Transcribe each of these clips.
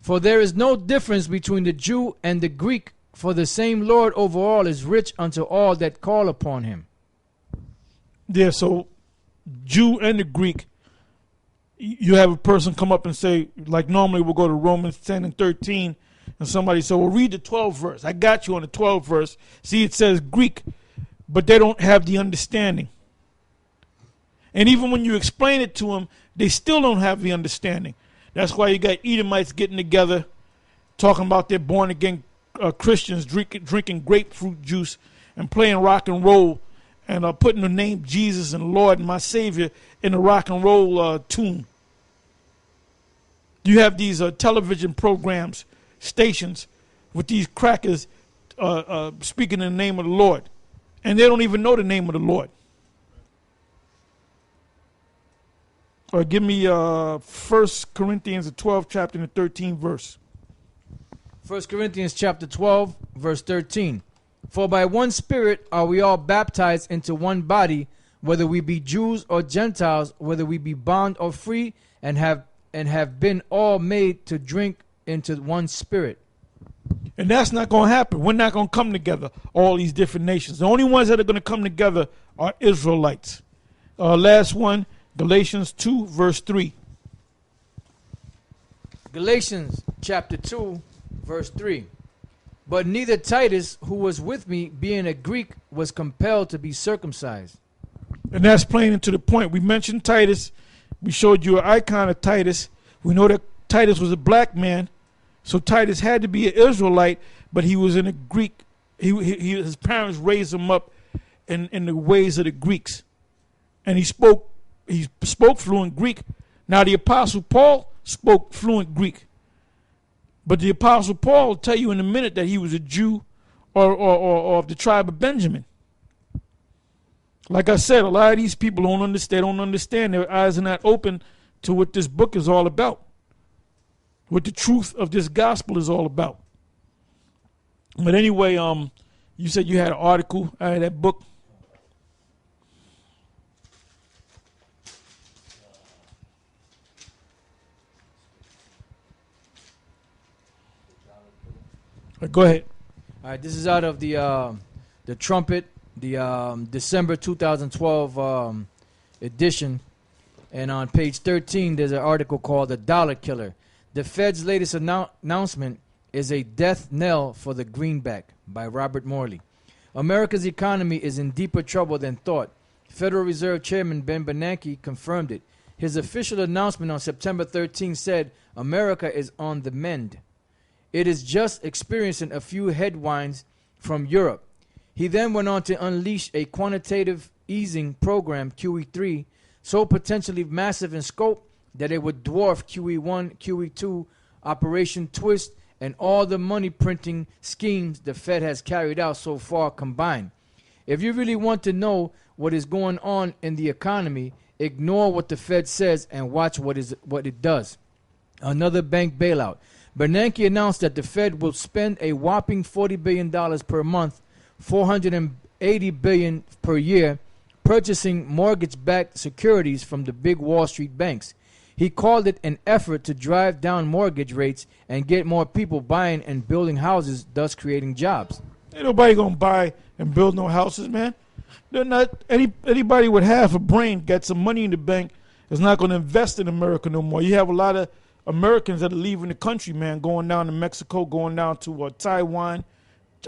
For there is no difference between the Jew and the Greek, for the same Lord over all is rich unto all that call upon him. Yeah, so Jew and the Greek, you have a person come up and say, like normally we'll go to Romans 10 and 13, and somebody say, well, read the 12th verse. I got you on the 12th verse. See, it says Greek, but they don't have the understanding. And even when you explain it to them, they still don't have the understanding. That's why you got Edomites getting together, talking about their born-again Christians drinking grapefruit juice and playing rock and roll and putting the name Jesus and Lord and my Savior in a rock and roll tune. You have these television programs, stations, with these crackers speaking in the name of the Lord. And they don't even know the name of the Lord. Or give me 1 Corinthians, the 12th chapter and the 13th verse. 1 Corinthians chapter 12, verse 13. For by one Spirit are we all baptized into one body, whether we be Jews or Gentiles, whether we be bond or free, and have been all made to drink into one Spirit. And that's not going to happen. We're not going to come together, all these different nations. The only ones that are going to come together are Israelites. Last one, Galatians 2, verse 3. Galatians chapter 2, verse 3. But neither Titus, who was with me, being a Greek, was compelled to be circumcised. And that's plain and to the point. We mentioned Titus. We showed you an icon of Titus. We know that Titus was a black man. So Titus had to be an Israelite, but he was in a Greek. His parents raised him up in the ways of the Greeks. And he spoke fluent Greek. Now the Apostle Paul spoke fluent Greek. But the Apostle Paul will tell you in a minute that he was a Jew or of the tribe of Benjamin. Like I said, a lot of these people don't understand. Their eyes are not open to what this book is all about. What the truth of this gospel is all about. But anyway, you said you had an article out of that book. Go ahead. All right, this is out of the Trumpet, the December 2012 edition, and on page 13 there's an article called "The Dollar Killer." The Fed's latest announcement is a death knell for the greenback by Robert Morley. America's economy is in deeper trouble than thought. Federal Reserve Chairman Ben Bernanke confirmed it. His official announcement on September 13 said America is on the mend. It is just experiencing a few headwinds from Europe. He then went on to unleash a quantitative easing program, QE3, so potentially massive in scope that it would dwarf QE1, QE2, Operation Twist, and all the money printing schemes the Fed has carried out so far combined. If you really want to know what is going on in the economy, ignore what the Fed says and watch what it does. Another bank bailout. Bernanke announced that the Fed will spend a whopping $40 billion per month, $480 billion per year, purchasing mortgage-backed securities from the big Wall Street banks. He called it an effort to drive down mortgage rates and get more people buying and building houses, thus creating jobs. Ain't nobody going to buy and build no houses, man. They're not. Anybody with half a brain, got some money in the bank, is not going to invest in America no more. You have a lot of Americans that are leaving the country, man, going down to Mexico, going down to Taiwan,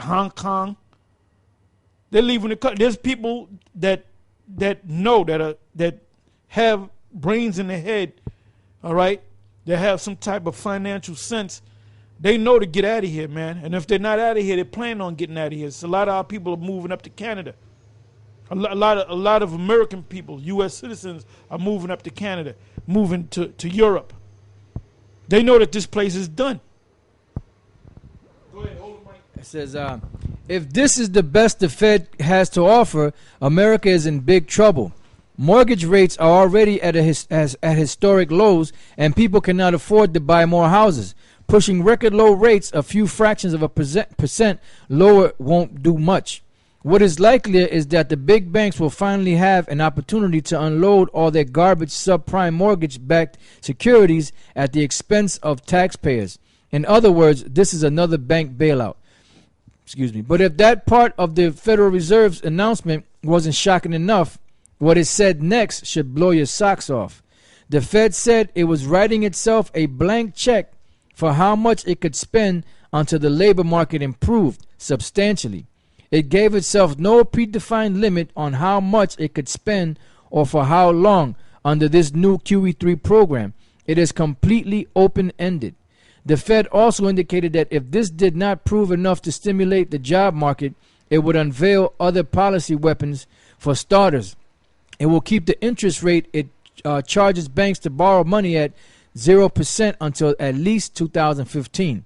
Hong Kong. They're leaving the country. There's people that know that have brains in their head, all right, that have some type of financial sense. They know to get out of here, man. And if they're not out of here, they plan on getting out of here. So a lot of our people are moving up to Canada. A lot of American people, U.S. citizens, are moving up to Canada, moving to Europe. They know that this place is done. Go ahead, hold the mic. It says, if this is the best the Fed has to offer, America is in big trouble. Mortgage rates are already at historic lows, and people cannot afford to buy more houses. Pushing record low rates a few fractions of a percent lower won't do much. What is likelier is that the big banks will finally have an opportunity to unload all their garbage subprime mortgage-backed securities at the expense of taxpayers. In other words, this is another bank bailout. Excuse me. But if that part of the Federal Reserve's announcement wasn't shocking enough, what it said next should blow your socks off. The Fed said it was writing itself a blank check for how much it could spend until the labor market improved substantially. It gave itself no predefined limit on how much it could spend or for how long under this new QE3 program. It is completely open-ended. The Fed also indicated that if this did not prove enough to stimulate the job market, it would unveil other policy weapons. For starters, it will keep the interest rate it charges banks to borrow money at 0% until at least 2015.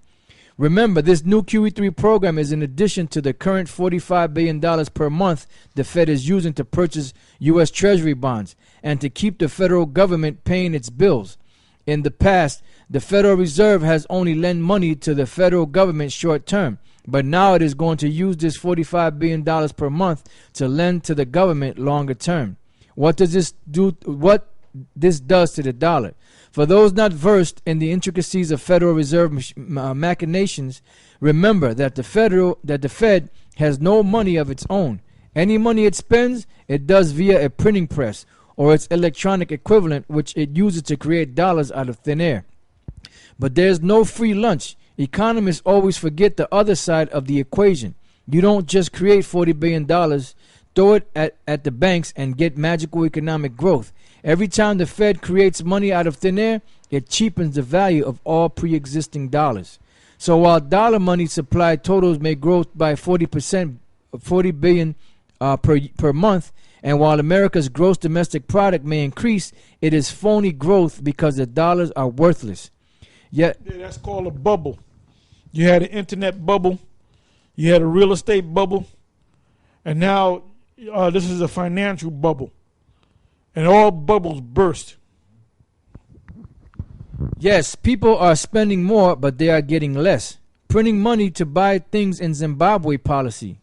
Remember, this new QE3 program is in addition to the current $45 billion per month the Fed is using to purchase U.S. Treasury bonds and to keep the federal government paying its bills. In the past, the Federal Reserve has only lent money to the federal government short term, but now it is going to use this $45 billion per month to lend to the government longer term. What does this do? What this does to the dollar? For those not versed in the intricacies of Federal Reserve machinations, remember that the Fed has no money of its own. Any money it spends, it does via a printing press or its electronic equivalent, which it uses to create dollars out of thin air. But there's no free lunch. Economists always forget the other side of the equation. You don't just create $40 billion, throw it at the banks, and get magical economic growth. Every time the Fed creates money out of thin air, it cheapens the value of all pre-existing dollars. So while dollar money supply totals may grow by 40%, 40 billion per month, and while America's gross domestic product may increase, it is phony growth because the dollars are worthless. Yet, yeah, that's called a bubble. You had an internet bubble, you had a real estate bubble, and now this is a financial bubble. And all bubbles burst. Yes, people are spending more, but they are getting less. Printing money to buy things in Zimbabwe policy.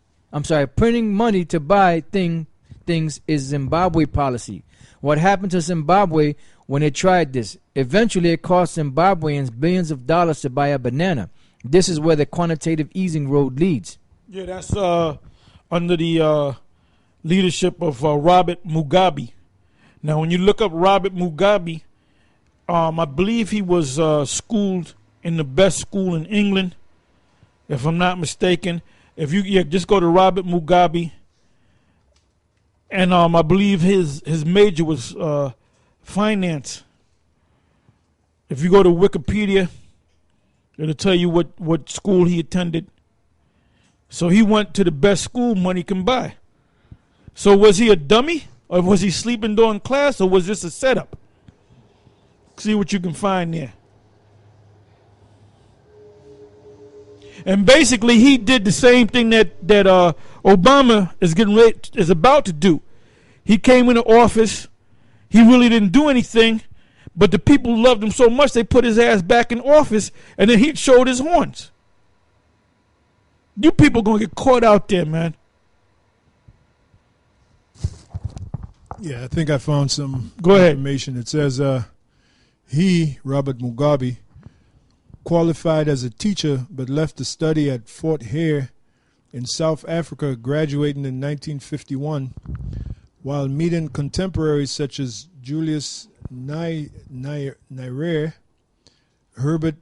Printing money to buy things is Zimbabwe policy. What happened to Zimbabwe when it tried this? Eventually, it cost Zimbabweans billions of dollars to buy a banana. This is where the quantitative easing road leads. Yeah, that's under the leadership of Robert Mugabe. Now, when you look up Robert Mugabe, I believe he was schooled in the best school in England, if I'm not mistaken. If you just go to Robert Mugabe, and I believe his major was finance. If you go to Wikipedia, it'll tell you what school he attended. So he went to the best school money can buy. So was he a dummy? Or was he sleeping during class, or was this a setup? See what you can find there. And basically, he did the same thing that Obama is about to do. He came into office. He really didn't do anything, but the people loved him so much they put his ass back in office, and then he showed his horns. You people gonna get caught out there, man. Yeah, I think I found some information. It says Robert Mugabe, qualified as a teacher but left to study at Fort Hare in South Africa, graduating in 1951, while meeting contemporaries such as Julius Nyerere, Herbert